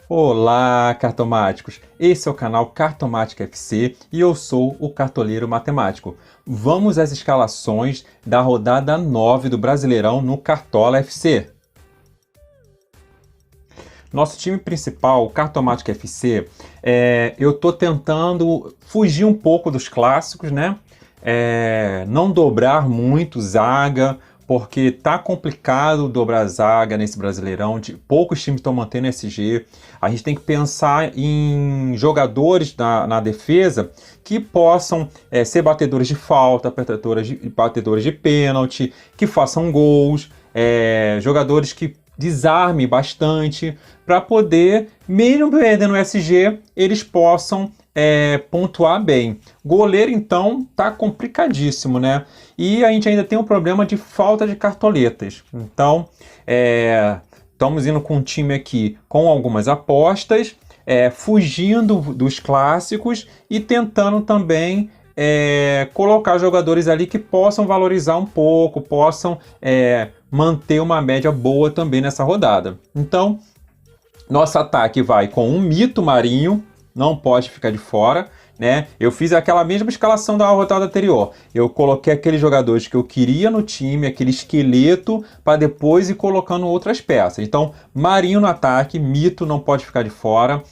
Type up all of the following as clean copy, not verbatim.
Olá, cartomáticos! Esse é o canal Cartomática FC e eu sou o Cartoleiro Matemático. Vamos às escalações da rodada 9 do Brasileirão no Cartola FC. Nosso time principal, o Cartomática FC, eu estou tentando fugir um pouco dos clássicos, né? Não dobrar muito zaga, porque tá complicado dobrar zaga nesse Brasileirão, poucos times estão mantendo SG. A gente tem que pensar em jogadores na defesa que possam ser batedores de falta, batedores de pênalti, que façam gols, jogadores que desarmem bastante, para poder, mesmo perdendo o SG, eles possam pontuar bem. Goleiro, então, tá complicadíssimo, né? E a gente ainda tem um problema de falta de cartoletas. Então, estamos indo com um time aqui com algumas apostas, fugindo dos clássicos e tentando também colocar jogadores ali que possam valorizar um pouco, possam manter uma média boa também nessa rodada. Então, nosso ataque vai com um Mito Marinho, não pode ficar de fora, né? Eu fiz aquela mesma escalação da rodada anterior. Eu coloquei aqueles jogadores que eu queria no time, aquele esqueleto, para depois ir colocando outras peças. Então, Marinho no ataque, Mito não pode ficar de fora.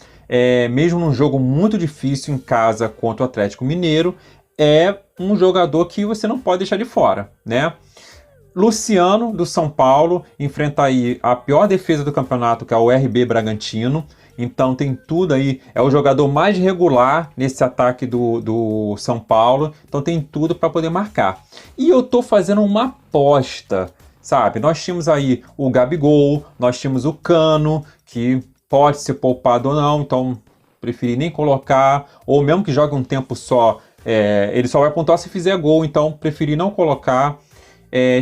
Mesmo num jogo muito difícil em casa contra o Atlético Mineiro, é um jogador que você não pode deixar de fora, né? Luciano, do São Paulo, enfrenta aí a pior defesa do campeonato, que é o RB Bragantino. Então tem tudo aí, é o jogador mais regular nesse ataque do São Paulo. Então tem tudo para poder marcar. E eu tô fazendo uma aposta, sabe? Nós tínhamos aí o Gabigol, nós tínhamos o Cano, que pode ser poupado ou não, então preferi nem colocar. Ou mesmo que jogue um tempo só, ele só vai pontuar se fizer gol, então preferi não colocar.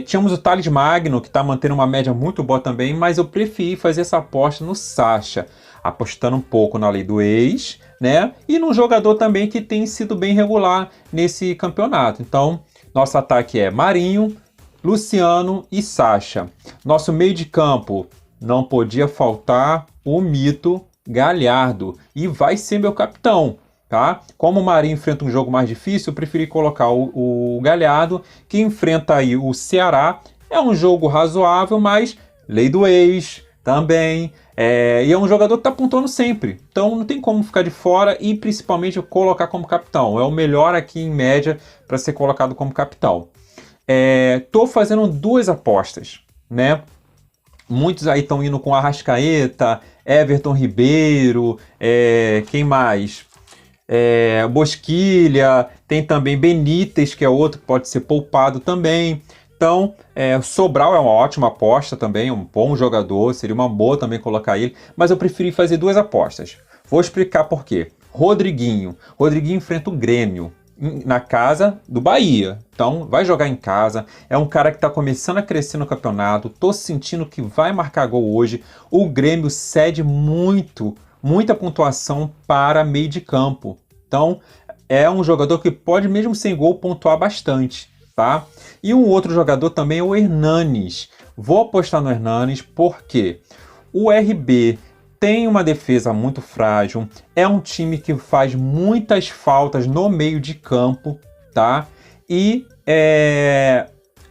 Tínhamos o Thales Magno, que está mantendo uma média muito boa também, mas eu preferi fazer essa aposta no Sacha, apostando um pouco na lei do ex, né? E num jogador também que tem sido bem regular nesse campeonato. Então, nosso ataque é Marinho, Luciano e Sacha. Nosso meio de campo não podia faltar o Mito Galhardo, e vai ser meu capitão. Tá? Como o Marinho enfrenta um jogo mais difícil, eu preferi colocar o Galhardo, que enfrenta aí o Ceará. É um jogo razoável, mas lei do ex também. E é um jogador que está pontuando sempre. Então não tem como ficar de fora e principalmente colocar como capitão. É o melhor aqui em média para ser colocado como capitão. Tô fazendo duas apostas, né? Muitos aí estão indo com Arrascaeta, Everton Ribeiro, quem mais? Bosquilha, tem também Benítez, que é outro que pode ser poupado também. Então, Sobral é uma ótima aposta também, um bom jogador, seria uma boa também colocar ele, mas eu preferi fazer duas apostas. Vou explicar por quê. Rodriguinho enfrenta o Grêmio na casa do Bahia, então vai jogar em casa, é um cara que está começando a crescer no campeonato, tô sentindo que vai marcar gol hoje. O Grêmio cede muita pontuação para meio de campo. Então, é um jogador que pode, mesmo sem gol, pontuar bastante, tá? E um outro jogador também é o Hernanes. Vou apostar no Hernanes porque o RB tem uma defesa muito frágil, é um time que faz muitas faltas no meio de campo, tá? E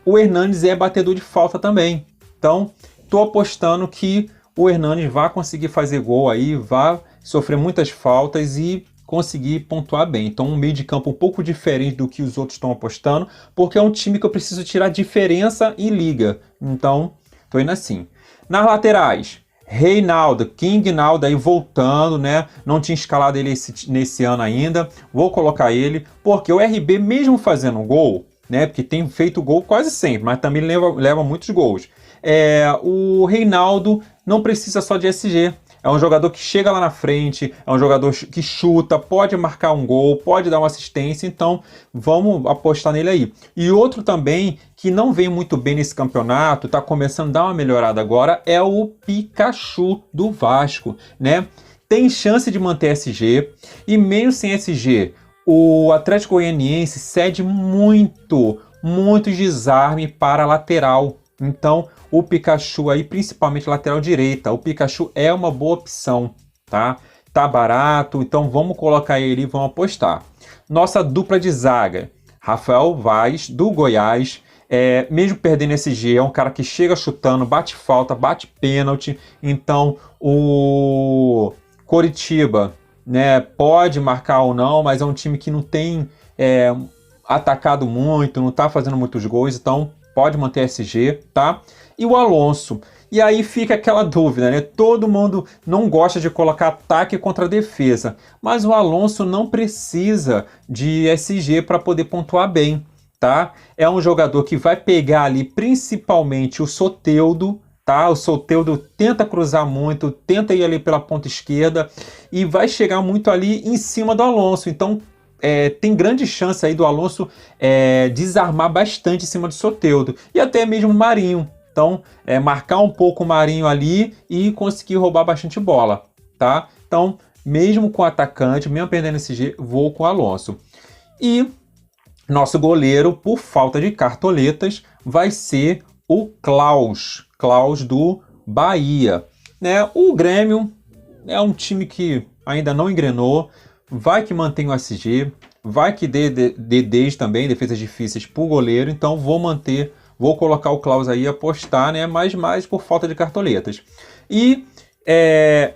o Hernanes é batedor de falta também. Então, tô apostando que o Hernanes vai conseguir fazer gol aí, vai sofrer muitas faltas e conseguir pontuar bem. Então, um meio de campo um pouco diferente do que os outros estão apostando, porque é um time que eu preciso tirar diferença em liga. Então, tô indo assim. Nas laterais, Reinaldo, King Naldo aí voltando, né? Não tinha escalado ele nesse ano ainda. Vou colocar ele, porque o RB, mesmo fazendo gol, né? Porque tem feito gol quase sempre, mas também leva muitos gols. O Reinaldo não precisa só de SG. É um jogador que chega lá na frente, é um jogador que chuta, pode marcar um gol, pode dar uma assistência, então vamos apostar nele aí. E outro também que não vem muito bem nesse campeonato, tá começando a dar uma melhorada agora, é o Pikachu do Vasco, né? Tem chance de manter SG, e mesmo sem SG, o Atlético Goianiense cede muito desarme para a lateral. Então, o Pikachu aí, principalmente lateral direita, o Pikachu é uma boa opção, tá? Tá barato, então vamos colocar ele e vamos apostar. Nossa dupla de zaga, Rafael Vaz, do Goiás, mesmo perdendo esse G, é um cara que chega chutando, bate falta, bate pênalti, então o Coritiba, né, pode marcar ou não, mas é um time que não tem atacado muito, não tá fazendo muitos gols, então pode manter SG, tá? E o Alonso. E aí fica aquela dúvida, né? Todo mundo não gosta de colocar ataque contra defesa, mas o Alonso não precisa de SG para poder pontuar bem, tá? É um jogador que vai pegar ali principalmente o Soteldo, tá? O Soteldo tenta cruzar muito, tenta ir ali pela ponta esquerda e vai chegar muito ali em cima do Alonso. Então tem grande chance aí do Alonso desarmar bastante em cima do Soteldo e até mesmo o Marinho. Então, marcar um pouco o Marinho ali e conseguir roubar bastante bola, tá? Então, mesmo com o atacante, mesmo perdendo esse G, vou com o Alonso. E nosso goleiro, por falta de cartoletas, vai ser o Klaus do Bahia. Né? O Grêmio é um time que ainda não engrenou, vai que mantém o SG, vai que dê DDs também, defesas difíceis para o goleiro, então vou colocar o Klaus aí, apostar, né? Mas mais por falta de cartoletas. E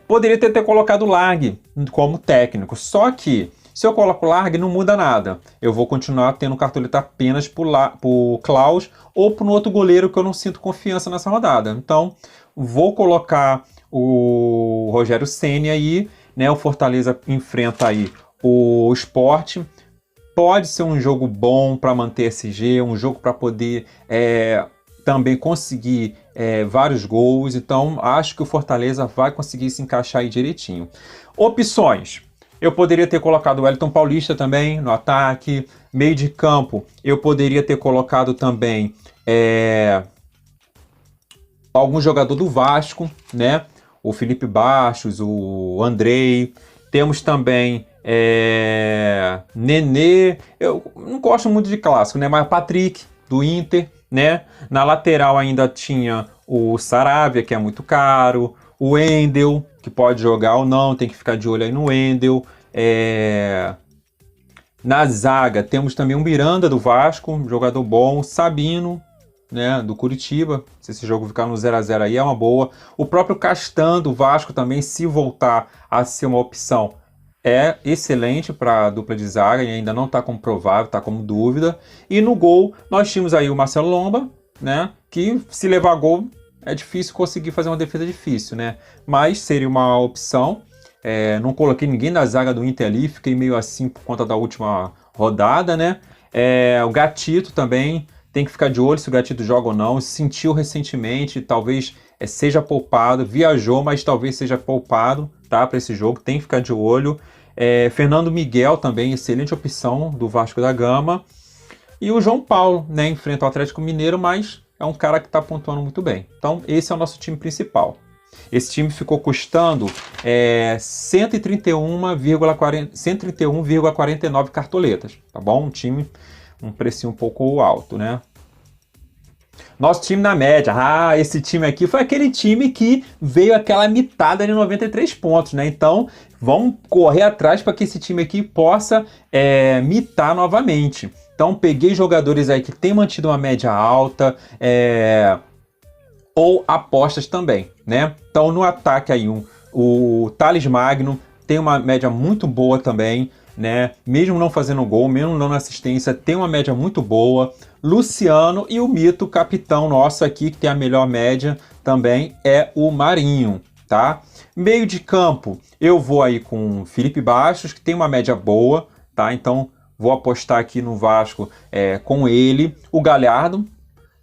poderia ter colocado o Largue como técnico, só que se eu coloco o Largue não muda nada. Eu vou continuar tendo cartoleta apenas pro Klaus ou pro outro goleiro que eu não sinto confiança nessa rodada. Então, vou colocar o Rogério Ceni aí, né? O Fortaleza enfrenta aí o Sport. Pode ser um jogo bom para manter SG, um jogo para poder também conseguir vários gols. Então, acho que o Fortaleza vai conseguir se encaixar aí direitinho. Opções. Eu poderia ter colocado o Wellington Paulista também no ataque. Meio de campo, eu poderia ter colocado também algum jogador do Vasco, né? O Felipe Bastos, o Andrei. Temos também Nenê. Eu não gosto muito de clássico, né? Mas Patrick, do Inter, né? Na lateral ainda tinha o Saravia, que é muito caro. O Wendel, que pode jogar ou não, tem que ficar de olho aí no Wendel. Na zaga temos também o Miranda do Vasco, jogador bom. Sabino, né, do Curitiba. Se esse jogo ficar no 0 a 0 aí é uma boa. O próprio Castan do Vasco também, se voltar a ser uma opção, é excelente para a dupla de zaga e ainda não está comprovado, está como dúvida. E no gol nós tínhamos aí o Marcelo Lomba, né, que se levar gol é difícil conseguir fazer uma defesa difícil, né? Mas seria uma opção. Não coloquei ninguém na zaga do Inter ali, fiquei meio assim por conta da última rodada, né? O Gatito também, tem que ficar de olho se o Gatito joga ou não. Sentiu recentemente, talvez seja poupado, viajou, mas talvez seja poupado, tá? Para esse jogo, tem que ficar de olho. Fernando Miguel também, excelente opção do Vasco da Gama. E o João Paulo, né? Enfrenta o Atlético Mineiro, mas é um cara que está pontuando muito bem. Então, esse é o nosso time principal. Esse time ficou custando 131,49 cartoletas, tá bom? Um precinho um pouco alto, né? Nosso time na média. Esse time aqui foi aquele time que veio aquela mitada de 93 pontos, né? Então, vamos correr atrás para que esse time aqui possa mitar novamente. Então, peguei jogadores aí que têm mantido uma média alta, ou apostas também, né? Então, no ataque aí, o Thales Magno tem uma média muito boa também, né? Mesmo não fazendo gol, mesmo não na assistência, tem uma média muito boa. Luciano e o mito capitão nosso aqui, que tem a melhor média também, é o Marinho, tá? Meio de campo, eu vou aí com Felipe Bastos, que tem uma média boa, tá? Então, vou apostar aqui no Vasco com ele. O Galhardo,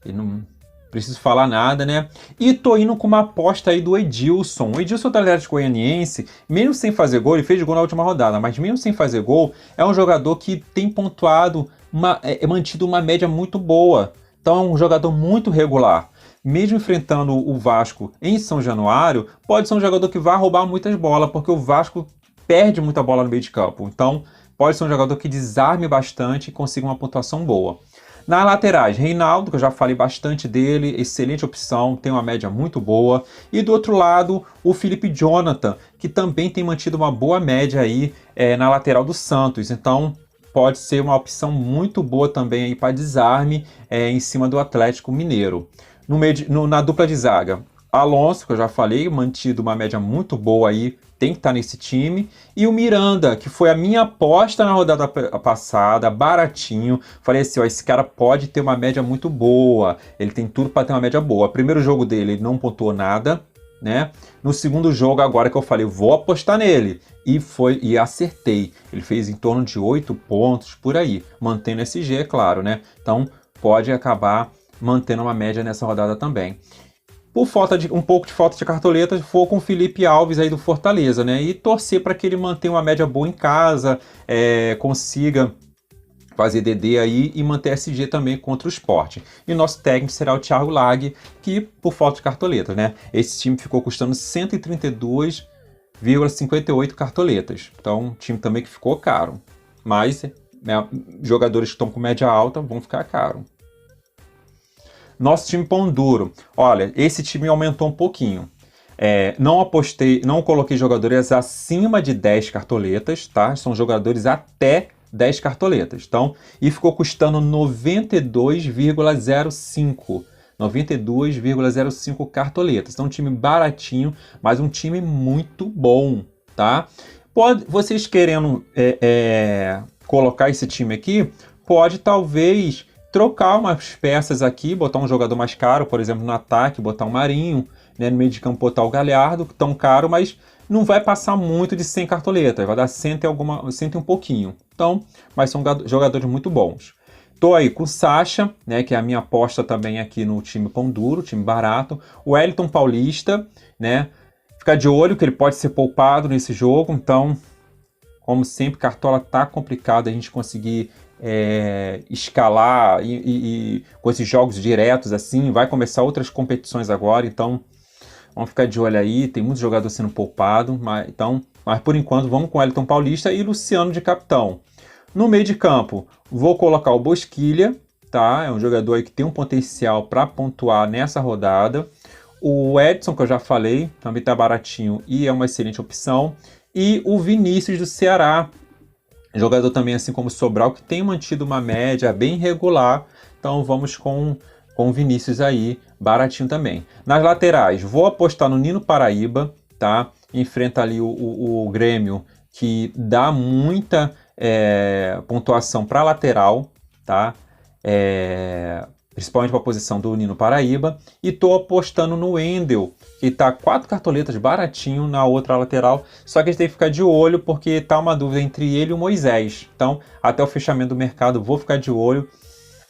ele não preciso falar nada, né? E tô indo com uma aposta aí do Edilson. O Edilson do Atlético Goianiense, mesmo sem fazer gol, ele fez gol na última rodada, mas mesmo sem fazer gol, é um jogador que tem pontuado, mantido uma média muito boa. Então é um jogador muito regular. Mesmo enfrentando o Vasco em São Januário, pode ser um jogador que vai roubar muitas bolas, porque o Vasco perde muita bola no meio de campo. Então, pode ser um jogador que desarme bastante e consiga uma pontuação boa. Na laterais, Reinaldo, que eu já falei bastante dele, excelente opção, tem uma média muito boa. E do outro lado, o Felipe Jonathan, que também tem mantido uma boa média aí na lateral do Santos. Então, pode ser uma opção muito boa também aí para desarme em cima do Atlético Mineiro. Na dupla de zaga, Alonso, que eu já falei, mantido uma média muito boa aí, tem que estar nesse time. E o Miranda, que foi a minha aposta na rodada passada, baratinho. Falei assim, ó, esse cara pode ter uma média muito boa. Ele tem tudo para ter uma média boa. Primeiro jogo dele, ele não pontuou nada, né? No segundo jogo, agora que eu falei, vou apostar nele. E acertei. Ele fez em torno de 8 pontos, por aí. Mantendo esse G, é claro, né? Então, pode acabar mantendo uma média nessa rodada também. Por um pouco de falta de cartoletas, vou com o Felipe Alves aí do Fortaleza, né? E torcer para que ele mantenha uma média boa em casa, consiga fazer DD aí e manter SG também contra o Sport. E nosso técnico será o Thiago Lag, que por falta de cartoletas, né? Esse time ficou custando 132,58 cartoletas. Então, um time também que ficou caro. Mas, né, jogadores que estão com média alta vão ficar caro. Nosso time pão duro. Olha, esse time aumentou um pouquinho. Não coloquei jogadores acima de 10 cartoletas, tá? São jogadores até 10 cartoletas. Então, e ficou custando 92,05. 92,05 cartoletas. Então, um time baratinho, mas um time muito bom, tá? Vocês querendo colocar esse time aqui, pode talvez trocar umas peças aqui, botar um jogador mais caro, por exemplo, no ataque, botar um Marinho, né? No meio de campo botar o Galhardo, tão caro, mas não vai passar muito de 100 cartoletas, vai dar 100 e um pouquinho. Então, mas são jogadores muito bons. Tô aí com o Sacha, né, que é a minha aposta também aqui no time pão duro, time barato. O Wellington Paulista, né? Ficar de olho que ele pode ser poupado nesse jogo, então, como sempre, Cartola tá complicado a gente conseguir escalar e com esses jogos diretos assim, vai começar outras competições agora, então vamos ficar de olho aí, tem muitos jogadores sendo poupados, mas por enquanto vamos com Wellington Paulista e Luciano de capitão. No meio de campo, vou colocar o Bosquilha, tá? É um jogador aí que tem um potencial para pontuar nessa rodada. O Edson, que eu já falei, também tá baratinho e é uma excelente opção. E o Vinícius do Ceará, jogador também assim como o Sobral, que tem mantido uma média bem regular. Então vamos com o Vinícius aí, baratinho também. Nas laterais, vou apostar no Nino Paraíba, tá? Enfrenta ali o Grêmio, que dá muita pontuação para lateral, tá? Principalmente para a posição do Nino Paraíba. E estou apostando no Wendel, que está 4 cartoletas baratinho na outra lateral. Só que a gente tem que ficar de olho, porque está uma dúvida entre ele e o Moisés. Então, até o fechamento do mercado, vou ficar de olho.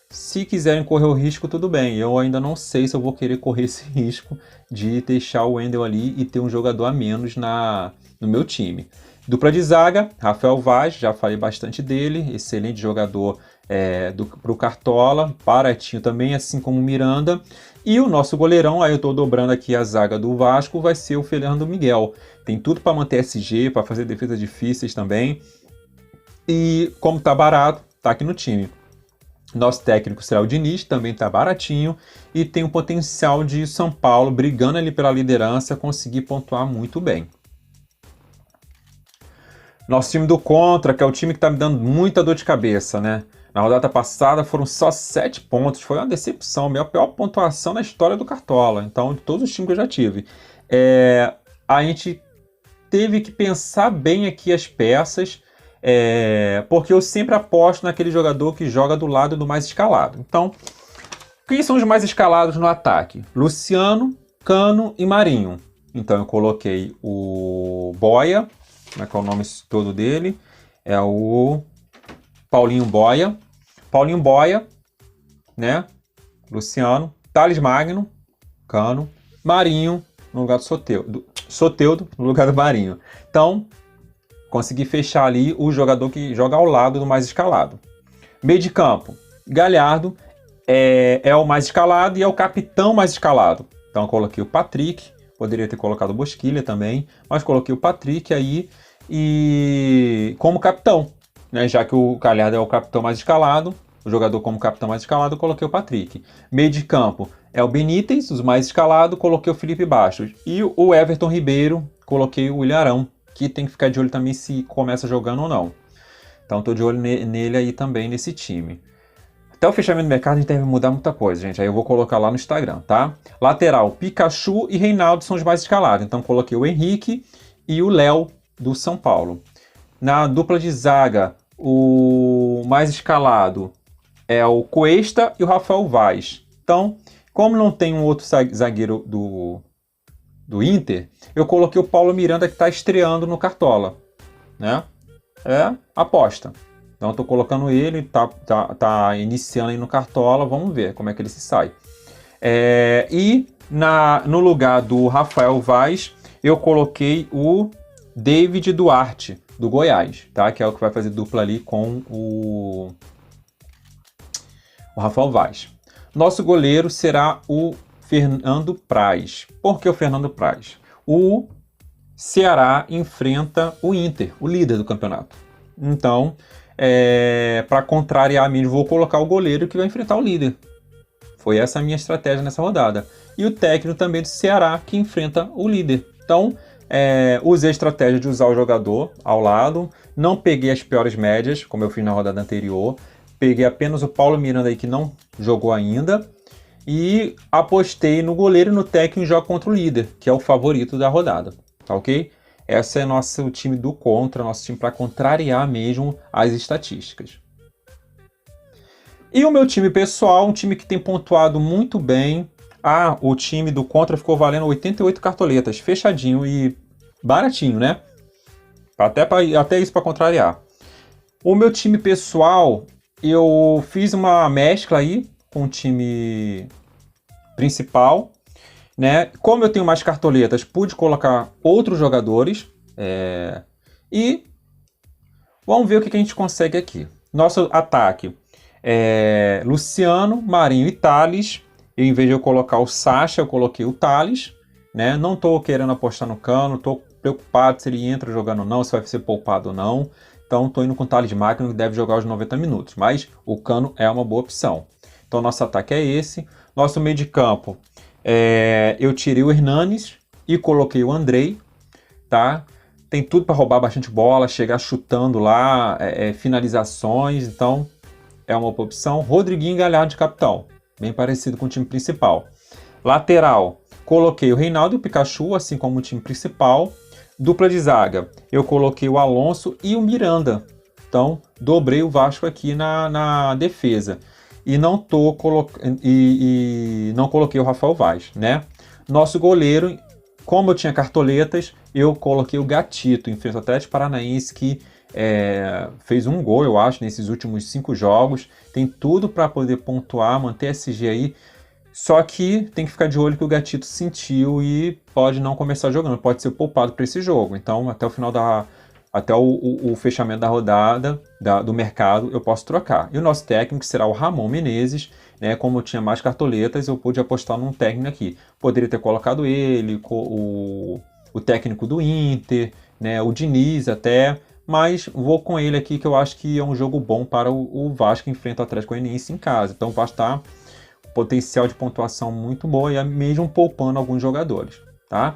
Se quiserem correr o risco, tudo bem. Eu ainda não sei se eu vou querer correr esse risco de deixar o Wendel ali e ter um jogador a menos no meu time. Dupla de zaga, Rafael Vaz, já falei bastante dele, excelente jogador para o Cartola, baratinho também, assim como o Miranda. E o nosso goleirão, aí eu estou dobrando aqui a zaga do Vasco, vai ser o Fernando Miguel. Tem tudo para manter SG, para fazer defesas difíceis também. E como está barato, está aqui no time. Nosso técnico será o Diniz, também está baratinho e tem o potencial de São Paulo, brigando ali pela liderança, conseguir pontuar muito bem. Nosso time do contra, que é o time que está me dando muita dor de cabeça, né? Na rodada passada foram só 7 pontos, foi uma decepção, minha pior pontuação na história do Cartola, então de todos os times que eu já tive. A gente teve que pensar bem aqui as peças, porque eu sempre aposto naquele jogador que joga do lado do mais escalado. Então, quem são os mais escalados no ataque? Luciano, Cano e Marinho. Então eu coloquei o Boia, como é que é o nome todo dele? É o Paulinho Boia. Paulinho Boia, né? Luciano, Thales Magno, Cano, Marinho no lugar do Soteldo no lugar do Marinho. Então, consegui fechar ali o jogador que joga ao lado do mais escalado. Meio de campo, Galhardo é o mais escalado e é o capitão mais escalado. Então, eu coloquei o Patrick. Poderia ter colocado o Bosquilha também, mas coloquei o Patrick aí e como capitão, né? Já que o Galhardo é o capitão mais escalado, o jogador como capitão mais escalado, eu coloquei o Patrick. Meio de campo é o Benítez, os mais escalado, coloquei o Felipe Bastos. E o Everton Ribeiro, coloquei o Ilharão, que tem que ficar de olho também se começa jogando ou não. Então tô de olho nele aí também, nesse time. Até o fechamento do mercado a gente deve mudar muita coisa, gente. Aí eu vou colocar lá no Instagram, tá? Lateral, Pikachu e Reinaldo são os mais escalados. Então coloquei o Henrique e o Léo do São Paulo. Na dupla de zaga, o mais escalado é o Cuesta e o Rafael Vaz. Então, como não tem um outro zagueiro do Inter, eu coloquei o Paulo Miranda, que está estreando no Cartola, né? É aposta. Então, estou colocando ele, tá iniciando aí no Cartola, vamos ver como é que ele se sai. E no lugar do Rafael Vaz, eu coloquei o David Duarte, do Goiás, tá? Que é o que vai fazer dupla ali com o Rafael Vaz. Nosso goleiro será o Fernando Praz. Por que o Fernando Praz? O Ceará enfrenta o Inter, o líder do campeonato. Então, para contrariar a mim, vou colocar o goleiro que vai enfrentar o líder. Foi essa a minha estratégia nessa rodada. E o técnico também do Ceará, que enfrenta o líder. Então, usei a estratégia de usar o jogador ao lado, não peguei as piores médias, como eu fiz na rodada anterior, peguei apenas o Paulo Miranda aí que não jogou ainda, e apostei no goleiro e no técnico que joga contra o líder, que é o favorito da rodada, tá ok? Esse é nosso time do contra, nosso time para contrariar mesmo as estatísticas. E o meu time pessoal, um time que tem pontuado muito bem. O time do contra ficou valendo 88 cartoletas, fechadinho e baratinho, né? Até isso para contrariar. O meu time pessoal, eu fiz uma mescla aí com o time principal, né? Como eu tenho mais cartoletas, pude colocar outros jogadores. E vamos ver o que a gente consegue aqui. Nosso ataque é Luciano, Marinho e Thales. E em vez de eu colocar o Sacha, eu coloquei o Thales, né? Não estou querendo apostar no Cano, estou preocupado se ele entra jogando ou não, se vai ser poupado ou não. Então estou indo com o Thales de Máquina, que deve jogar os 90 minutos. Mas o Cano é uma boa opção. Então nosso ataque é esse. Nosso meio de campo, eu tirei o Hernanes e coloquei o Andrei, tá? Tem tudo para roubar bastante bola, chegar chutando lá, finalizações. Então é uma boa opção. Rodriguinho e Galhardo de capitão. Bem parecido com o time principal. Lateral, coloquei o Reinaldo e o Pikachu, assim como o time principal. Dupla de zaga, eu coloquei o Alonso e o Miranda. Então, dobrei o Vasco aqui na defesa. E não coloquei o Rafael Vaz, né? Nosso goleiro, como eu tinha cartoletas, eu coloquei o Gatito, enfrenta o Atlético Paranaense, que fez um gol, eu acho, nesses últimos 5 jogos. Tem tudo para poder pontuar, manter a SG aí. Só que tem que ficar de olho que o Gatito sentiu e pode não começar jogando, pode ser poupado para esse jogo. Então, até o final até o fechamento da rodada do mercado, eu posso trocar. E o nosso técnico será o Ramon Menezes, né? Como eu tinha mais cartoletas, eu pude apostar num técnico aqui. Poderia ter colocado ele, o técnico do Inter, né? O Diniz até. Mas vou com ele aqui, que eu acho que é um jogo bom para o Vasco que enfrenta o Atlético Goianiense em casa. Então o Vasco está potencial de pontuação muito boa e mesmo poupando alguns jogadores, tá?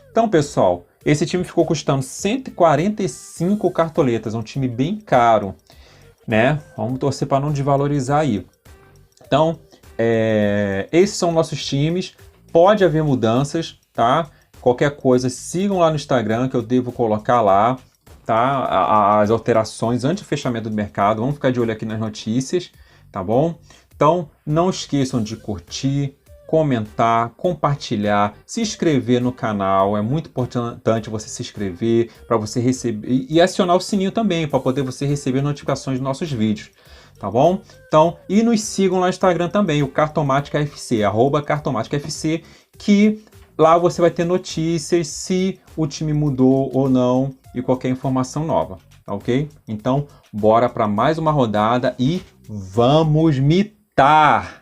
Então, pessoal, esse time ficou custando 145 cartoletas, um time bem caro, né? Vamos torcer para não desvalorizar aí. Então, esses são nossos times. Pode haver mudanças, tá? Qualquer coisa, sigam lá no Instagram que eu devo colocar lá, tá? As alterações antes do fechamento do mercado. Vamos ficar de olho aqui nas notícias, tá bom? Então, não esqueçam de curtir, comentar, compartilhar, se inscrever no canal. É muito importante você se inscrever para você receber e acionar o sininho também para poder você receber notificações dos nossos vídeos, tá bom? Então, e nos sigam lá no Instagram também, o Cartomática FC, @CartomáticaFC, que lá você vai ter notícias se o time mudou ou não e qualquer informação nova, tá ok? Então, bora para mais uma rodada e vamos mitar!